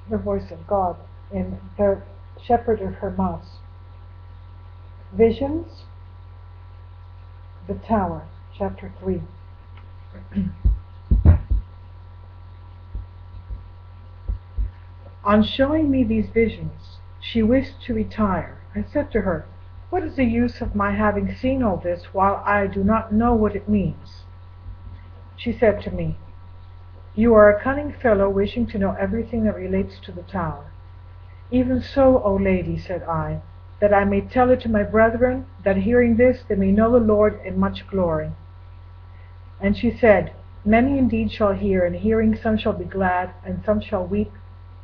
the voice of God in the Shepherd of Hermas. Visions, the Tower, chapter 3. On showing me these visions, she wished to retire. I said to her, "What is the use of my having seen all this while I do not know what it means?" She said to me, "You are a cunning fellow, wishing to know everything that relates to the tower." "Even so, O lady," said I, "that I may tell it to my brethren, that hearing this they may know the Lord in much glory." And she said, "Many indeed shall hear, and hearing some shall be glad, and some shall weep,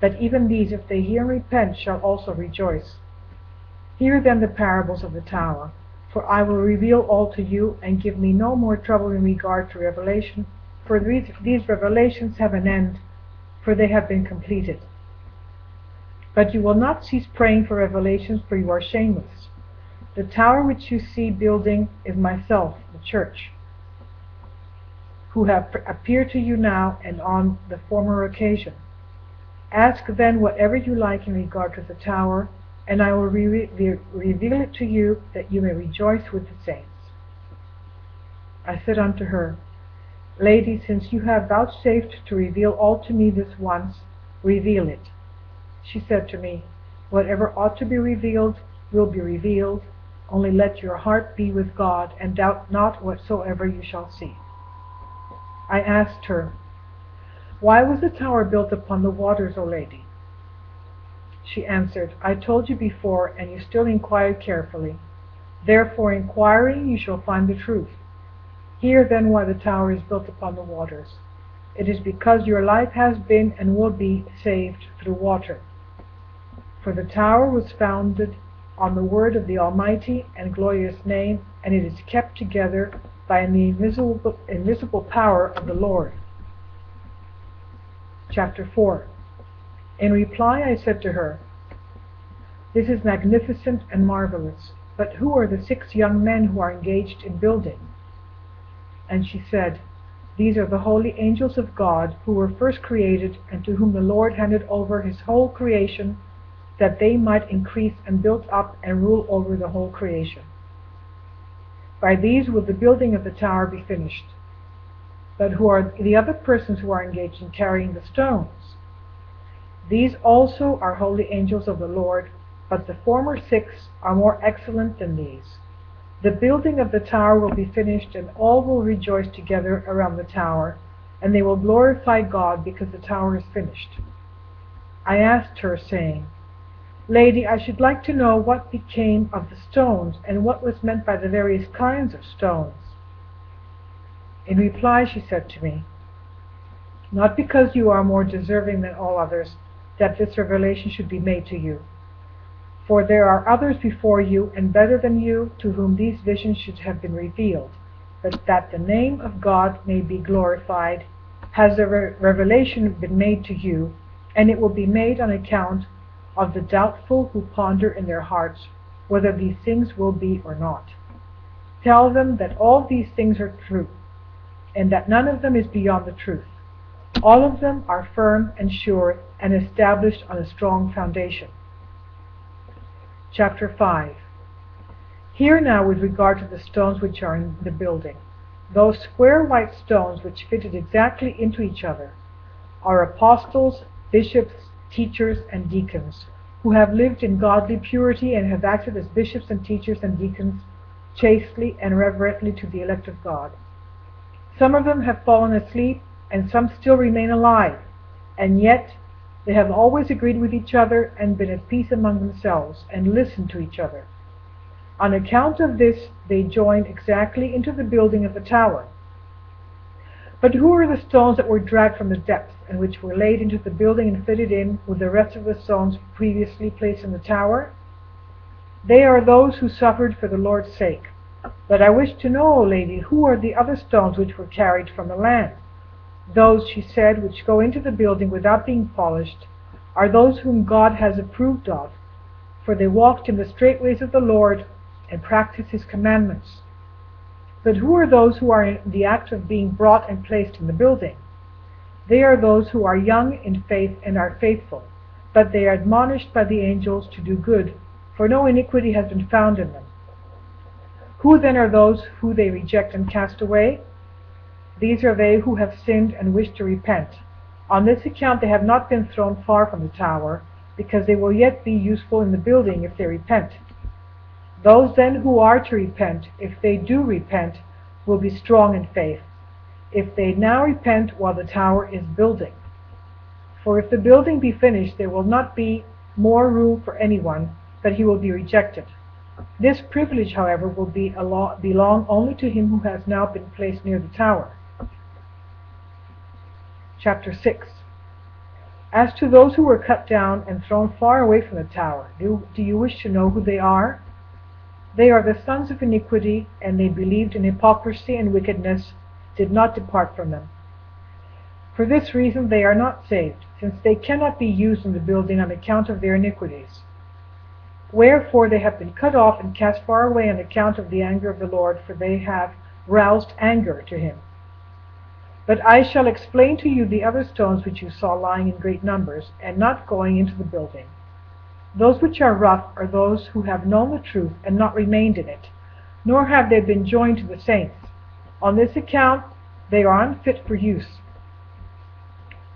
that even these, if they hear and repent, shall also rejoice. Hear then the parables of the tower, for I will reveal all to you, and give me no more trouble in regard to revelation, for these revelations have an end, for they have been completed. But you will not cease praying for revelations, for you are shameless. The tower which you see building is myself, the church, who have appeared to you now and on the former occasion. Ask then whatever you like in regard to the tower, and I will reveal it to you, that you may rejoice with the saints." I said unto her, "Lady, since you have vouchsafed to reveal all to me this once, reveal it." She said to me, "Whatever ought to be revealed will be revealed, only let your heart be with God, and doubt not whatsoever you shall see." I asked her, "Why was the tower built upon the waters, O lady?" She answered, "I told you before, and you still inquire carefully. Therefore, inquiring, you shall find the truth. Hear then why the tower is built upon the waters. It is because your life has been and will be saved through water. For the tower was founded on the word of the Almighty and glorious name, and it is kept together by the invisible power of the Lord." Chapter 4. In reply I said to her, "This is magnificent and marvelous, but who are the 6 young men who are engaged in building?" And she said, "These are the holy angels of God, who were first created, and to whom the Lord handed over his whole creation, that they might increase and build up and rule over the whole creation. By these will the building of the tower be finished. But who are the other persons who are engaged in carrying the stones? These also are holy angels of the Lord, but the former 6 are more excellent than these. The building of the tower will be finished, and all will rejoice together around the tower, and they will glorify God because the tower is finished." I asked her, saying, "Lady, I should like to know what became of the stones, and what was meant by the various kinds of stones." In reply she said to me, "Not because you are more deserving than all others, that this revelation should be made to you. For there are others before you, and better than you, to whom these visions should have been revealed, but that the name of God may be glorified, has the revelation been made to you, and it will be made on account of the doubtful who ponder in their hearts whether these things will be or not. Tell them that all these things are true, and that none of them is beyond the truth. All of them are firm and sure, and established on a strong foundation." Chapter 5. Hear now with regard to the stones which are in the building. Those square white stones, which fitted exactly into each other, are apostles, bishops, teachers, and deacons, who have lived in godly purity and have acted as bishops and teachers and deacons chastely and reverently to the elect of God. Some of them have fallen asleep, and some still remain alive, and yet they have always agreed with each other and been at peace among themselves, and listened to each other. On account of this they joined exactly into the building of the tower. But who are the stones that were dragged from the depths, and which were laid into the building and fitted in with the rest of the stones previously placed in the tower? They are those who suffered for the Lord's sake. But I wish to know, O lady, who are the other stones which were carried from the land? Those, she said, which go into the building without being polished, are those whom God has approved of, for they walked in the straight ways of the Lord, and practiced his commandments. But who are those who are in the act of being brought and placed in the building? They are those who are young in faith and are faithful. but they are admonished by the angels to do good, for no iniquity has been found in them. Who then are those who they reject and cast away? These are they who have sinned and wish to repent. On this account they have not been thrown far from the tower, because they will yet be useful in the building if they repent. Those then who are to repent, if they do repent, will be strong in faith, if they now repent while the tower is building. For if the building be finished, there will not be more room for anyone, but he will be rejected. This privilege, however, will belong only to him who has now been placed near the tower. Chapter 6. As to those who were cut down and thrown far away from the tower, do you wish to know who they are? They are the sons of iniquity, and they believed in hypocrisy and wickedness, did not depart from them. For this reason they are not saved, since they cannot be used in the building on account of their iniquities. Wherefore they have been cut off and cast far away on account of the anger of the Lord, for they have roused anger to him. But I shall explain to you the other stones which you saw lying in great numbers, and not going into the building. Those which are rough are those who have known the truth and not remained in it, nor have they been joined to the saints. On this account they are unfit for use.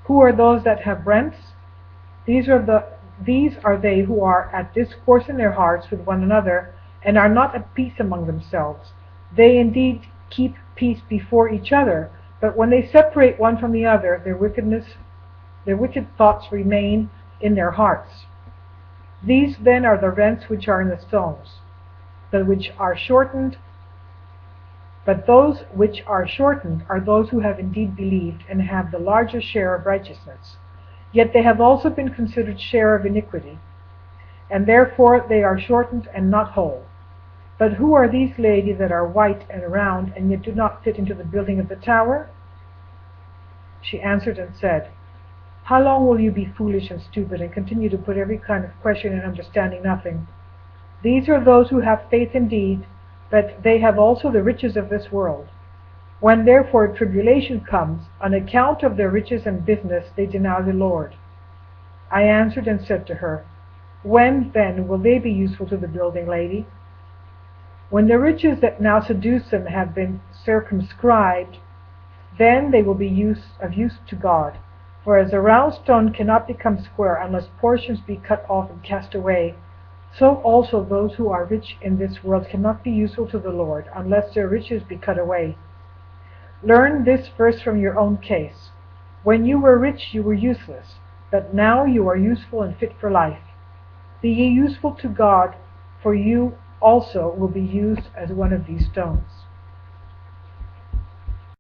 Who are those that have rents? These are they who are at discourse in their hearts with one another, and are not at peace among themselves. They indeed keep peace before each other, but when they separate one from the other, their wicked thoughts remain in their hearts. These then are the rents which are in the stones, but those which are shortened are those who have indeed believed, and have the larger share of righteousness. Yet they have also been considered share of iniquity, and therefore they are shortened and not whole. But who are these ladies that are white and round, and yet do not fit into the building of the tower? She answered and said, How long will you be foolish and stupid, and continue to put every kind of question and understanding nothing? These are those who have faith indeed, but they have also the riches of this world. When therefore tribulation comes, on account of their riches and business, they deny the Lord. I answered and said to her, When then will they be useful to the building, lady? When the riches that now seduce them have been circumscribed, then they will be of use to God. For as a round stone cannot become square unless portions be cut off and cast away, so also those who are rich in this world cannot be useful to the Lord unless their riches be cut away. Learn this first from your own case. When you were rich you were useless, but now you are useful and fit for life. Be ye useful to God, for you also will be used as one of these stones.